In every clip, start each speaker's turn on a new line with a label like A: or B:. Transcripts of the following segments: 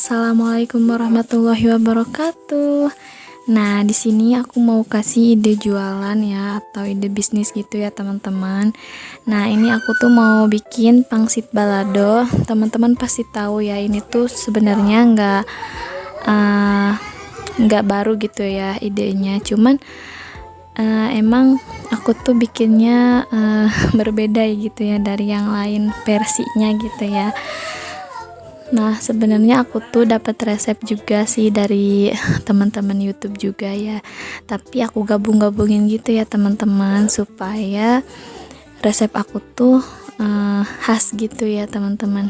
A: Assalamualaikum warahmatullahi wabarakatuh. Nah, di sini aku mau kasih ide jualan ya atau ide bisnis gitu ya, teman-teman. Nah, ini aku tuh mau bikin pangsit balado. Teman-teman pasti tahu ya, ini tuh sebenarnya eh, nggak baru gitu ya idenya. Cuman emang aku tuh bikinnya berbeda gitu ya dari yang lain versinya gitu ya. Nah, sebenarnya aku tuh dapat resep juga sih dari teman-teman YouTube juga ya. Tapi aku gabung-gabungin gitu ya, teman-teman, supaya resep aku tuh khas gitu ya, teman-teman.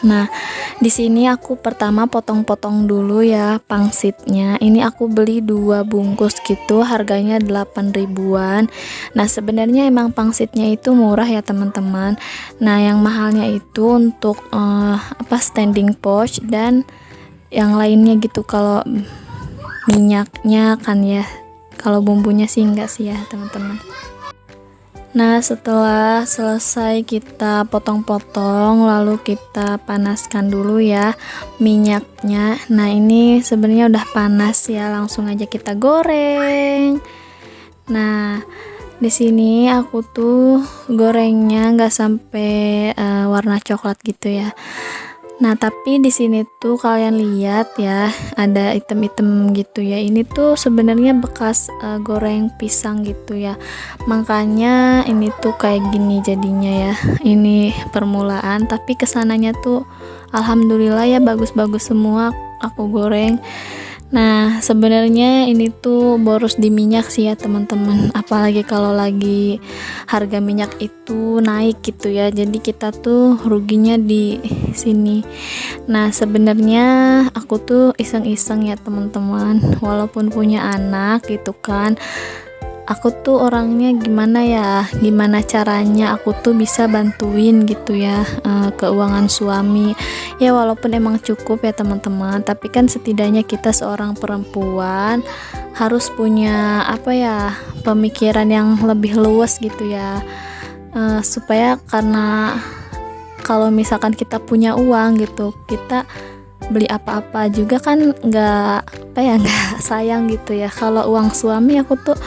A: Nah, di sini aku pertama potong-potong dulu ya pangsitnya. Ini aku beli 2 bungkus gitu, harganya 8 ribuan. Nah, sebenarnya emang pangsitnya itu murah ya, teman-teman. Nah, yang mahalnya itu untuk standing pouch dan yang lainnya gitu. Kalau minyaknya kan ya. Kalau bumbunya sih enggak sih ya, teman-teman. Nah, setelah selesai kita potong-potong, lalu kita panaskan dulu ya minyaknya. Nah, ini sebenarnya udah panas ya, langsung aja kita goreng. Nah, di sini aku tuh gorengnya nggak sampai warna coklat gitu ya. Nah, tapi di sini tuh kalian lihat ya, ada item-item gitu ya. Ini tuh sebenarnya bekas goreng pisang gitu ya. Makanya ini tuh kayak gini jadinya ya. Ini permulaan, tapi kesananya tuh alhamdulillah ya bagus-bagus semua aku goreng. Nah, sebenarnya ini tuh boros di minyak sih ya, teman-teman. Apalagi kalau lagi harga minyak itu naik gitu ya. Jadi kita tuh ruginya di sini. Nah, sebenarnya aku tuh iseng-iseng ya, teman-teman. Walaupun punya anak gitu kan. Aku tuh orangnya gimana caranya aku tuh bisa bantuin gitu ya keuangan suami ya, walaupun emang cukup ya, teman-teman, tapi kan setidaknya kita seorang perempuan harus punya pemikiran yang lebih luas gitu ya, supaya karena kalau misalkan kita punya uang gitu, kita beli apa-apa juga kan nggak sayang gitu ya. Kalau uang suami aku tuh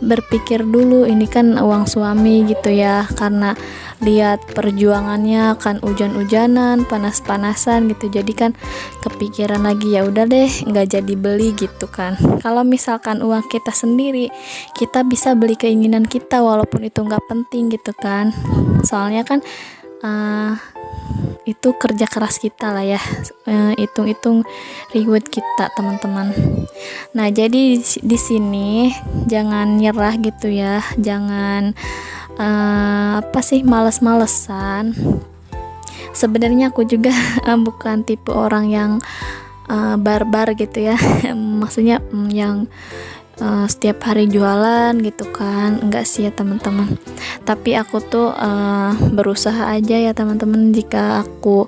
A: berpikir dulu, ini kan uang suami gitu ya, karena lihat perjuangannya kan hujan-hujanan, panas-panasan gitu, jadi kan kepikiran lagi, ya udah deh nggak jadi beli gitu kan. Kalau misalkan uang kita sendiri, kita bisa beli keinginan kita walaupun itu nggak penting gitu kan, soalnya kan itu kerja keras kita lah ya, hitung-hitung reward kita, teman-teman. Nah, jadi di sini jangan nyerah gitu ya, jangan males-malesan. Sebenarnya aku juga bukan tipe orang yang barbar gitu ya maksudnya yang setiap hari jualan gitu kan, enggak sih ya, teman-teman. Tapi aku tuh berusaha aja ya, teman-teman. Jika aku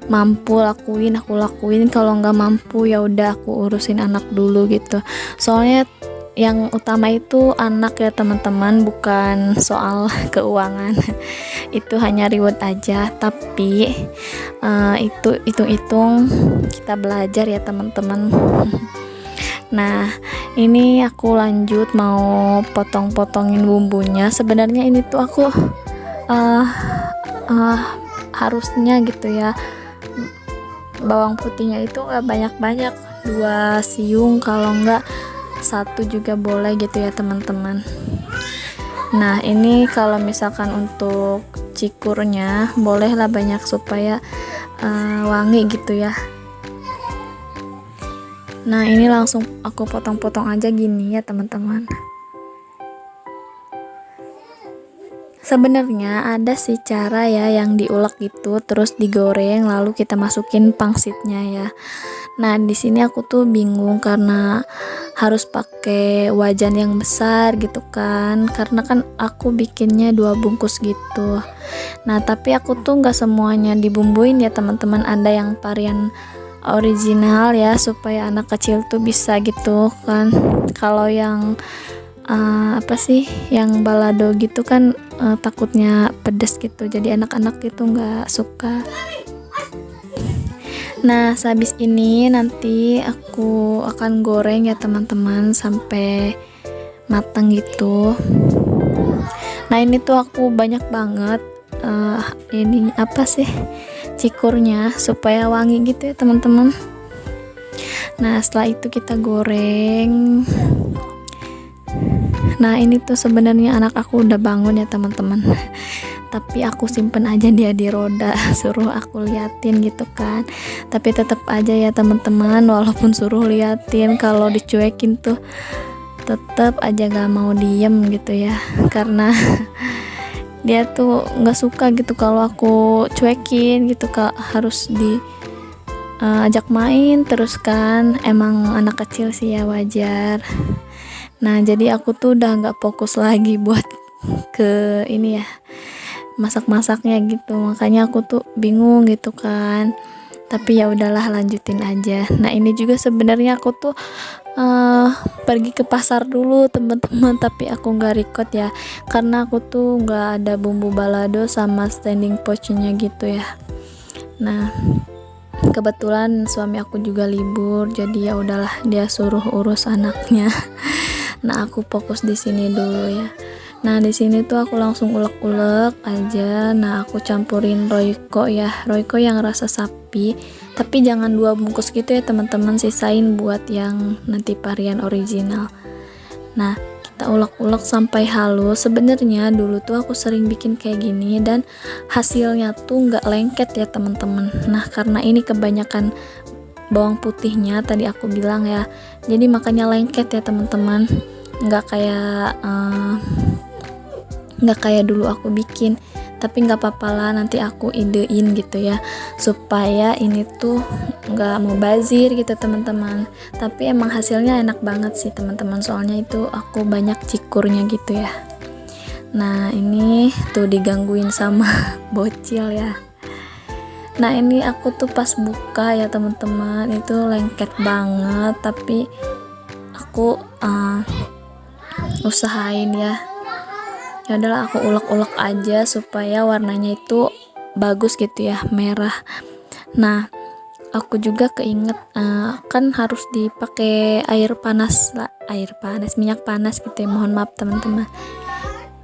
A: mampu aku lakuin, kalau nggak mampu ya udah aku urusin anak dulu gitu. Soalnya yang utama itu anak ya, teman-teman, bukan soal keuangan. Itu hanya reward aja, tapi itu hitung-hitung kita belajar ya, teman-teman. Nah, ini aku lanjut mau potong-potongin bumbunya. Sebenarnya ini tuh aku harusnya gitu ya, bawang putihnya itu nggak banyak-banyak, 2 siung, kalau nggak 1 juga boleh gitu ya, teman-teman. Nah, ini kalau misalkan untuk cikurnya bolehlah banyak supaya wangi gitu ya. Nah, ini langsung aku potong-potong aja gini ya, teman-teman. Sebenarnya ada sih cara ya yang diulek gitu terus digoreng lalu kita masukin pangsitnya ya. Nah, di sini aku tuh bingung karena harus pakai wajan yang besar gitu kan, karena kan aku bikinnya 2 bungkus gitu. Nah, tapi aku tuh nggak semuanya dibumbuin ya, teman-teman. Ada yang varian original ya, supaya anak kecil tuh bisa gitu kan. Kalau yang yang balado gitu kan takutnya pedes gitu, jadi anak-anak itu nggak suka. Nah, sehabis ini nanti aku akan goreng ya teman-teman sampai matang gitu. Nah, ini tuh aku banyak banget ini apa sih, cikurnya supaya wangi gitu ya teman-teman. Nah, setelah itu kita goreng. Nah, ini tuh sebenarnya anak aku udah bangun ya teman-teman. Tapi aku simpen aja dia di roda, suruh aku liatin gitu kan. Tapi tetap aja ya teman-teman, walaupun suruh liatin, kalau dicuekin tuh tetap aja gak mau diem gitu ya, karena dia tuh nggak suka gitu kalau aku cuekin gitu kak, harus di ajak main terus kan. Emang anak kecil sih ya, wajar. Nah, jadi aku tuh udah nggak fokus lagi buat ke ini ya, masak-masaknya gitu. Makanya aku tuh bingung gitu kan. Tapi ya udahlah, lanjutin aja. Nah, ini juga sebenarnya aku tuh pergi ke pasar dulu teman-teman, tapi aku nggak record ya, karena aku tuh nggak ada bumbu balado sama standing poachnya gitu ya. Nah, kebetulan suami aku juga libur, jadi ya udahlah, dia suruh urus anaknya. Nah, aku fokus di sini dulu ya. Nah, di sini tuh aku langsung ulek-ulek aja. Nah, aku campurin Royco ya, Royco yang rasa sapi. Tapi jangan 2 bungkus gitu ya teman-teman, sisain buat yang nanti varian original. Nah, kita ulek-ulek sampai halus. Sebenarnya dulu tuh aku sering bikin kayak gini dan hasilnya tuh nggak lengket ya teman-teman. Nah, karena ini kebanyakan bawang putihnya tadi aku bilang ya, jadi makanya lengket ya teman-teman. Nggak kayak dulu aku bikin. Tapi nggak apa-apa lah, nanti aku idein gitu ya, supaya ini tuh nggak mau bazir gitu teman-teman. Tapi emang hasilnya enak banget sih teman-teman, soalnya itu aku banyak cikurnya gitu ya. Nah, ini tuh digangguin sama bocil ya. Nah, ini aku tuh pas buka ya teman-teman, itu lengket banget, tapi aku usahain ya. Ya udahlah, aku ulek-ulek aja supaya warnanya itu bagus gitu ya, merah. Nah, aku juga keinget kan harus dipakai minyak panas gitu ya, mohon maaf teman-teman.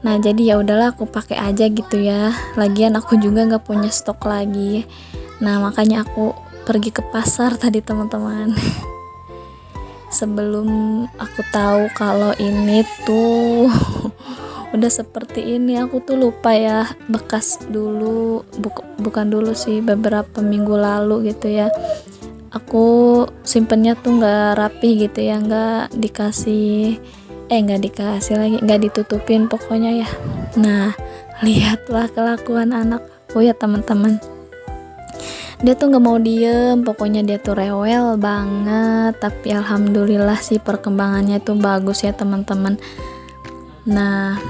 A: Nah, jadi ya udahlah, aku pakai aja gitu ya, lagian aku juga nggak punya stok lagi. Nah, makanya aku pergi ke pasar tadi teman-teman. Sebelum aku tahu kalau ini tuh udah seperti ini, aku tuh lupa ya, bekas dulu, bukan dulu sih, beberapa minggu lalu gitu ya, aku simpennya tuh nggak rapi gitu ya, nggak dikasih lagi, nggak ditutupin pokoknya ya. Nah, lihatlah kelakuan anak aku ya teman-teman, dia tuh nggak mau diem, pokoknya dia tuh rewel banget. Tapi alhamdulillah sih perkembangannya tuh bagus ya teman-teman. Nah,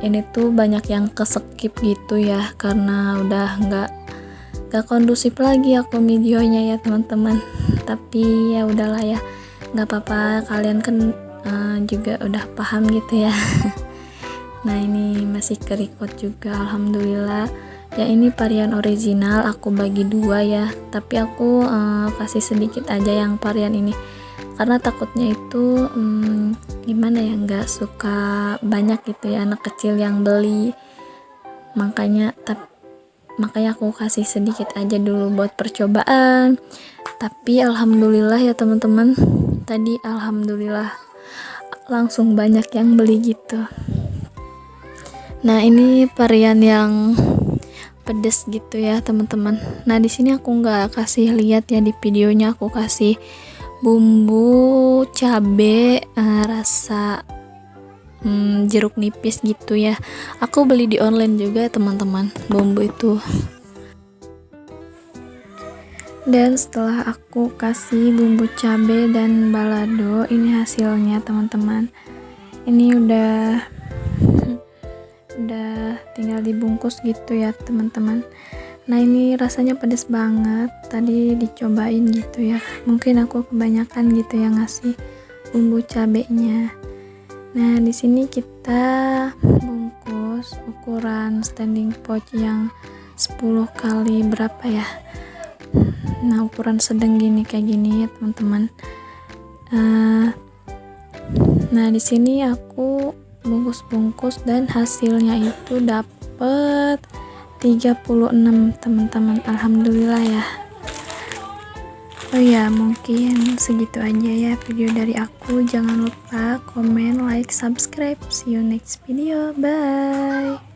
A: ini tuh banyak yang keskip gitu ya, karena udah nggak kondusif lagi aku videonya ya teman-teman. Tapi ya udahlah ya, nggak apa-apa, kalian kan juga udah paham gitu ya. Nah, ini masih ke-record juga, alhamdulillah ya. Ini varian original, aku bagi 2 ya, tapi aku kasih sedikit aja yang varian ini, karena takutnya itu gimana ya, nggak suka banyak gitu ya anak kecil yang beli, makanya aku kasih sedikit aja dulu buat percobaan. Tapi alhamdulillah ya teman-teman, tadi alhamdulillah langsung banyak yang beli gitu. Nah, ini varian yang pedes gitu ya teman-teman. Nah, di sini aku nggak kasih lihat ya, di videonya aku kasih bumbu cabe rasa jeruk nipis gitu ya. Aku beli di online juga teman-teman bumbu itu. Dan setelah aku kasih bumbu cabe dan balado, ini hasilnya teman-teman. Ini udah tinggal dibungkus gitu ya teman-teman. Nah, ini rasanya pedas banget, tadi dicobain gitu ya, mungkin aku kebanyakan gitu ya ngasih bumbu cabenya. Nah, di sini kita bungkus ukuran standing pot yang 10 kali berapa ya, Nah, ukuran sedang gini kayak gini ya teman-teman. Nah, di sini aku bungkus-bungkus dan hasilnya itu dapet 36 teman-teman. Alhamdulillah ya. Oh ya, mungkin segitu aja ya video dari aku. Jangan lupa komen, like, subscribe. See you next video. Bye.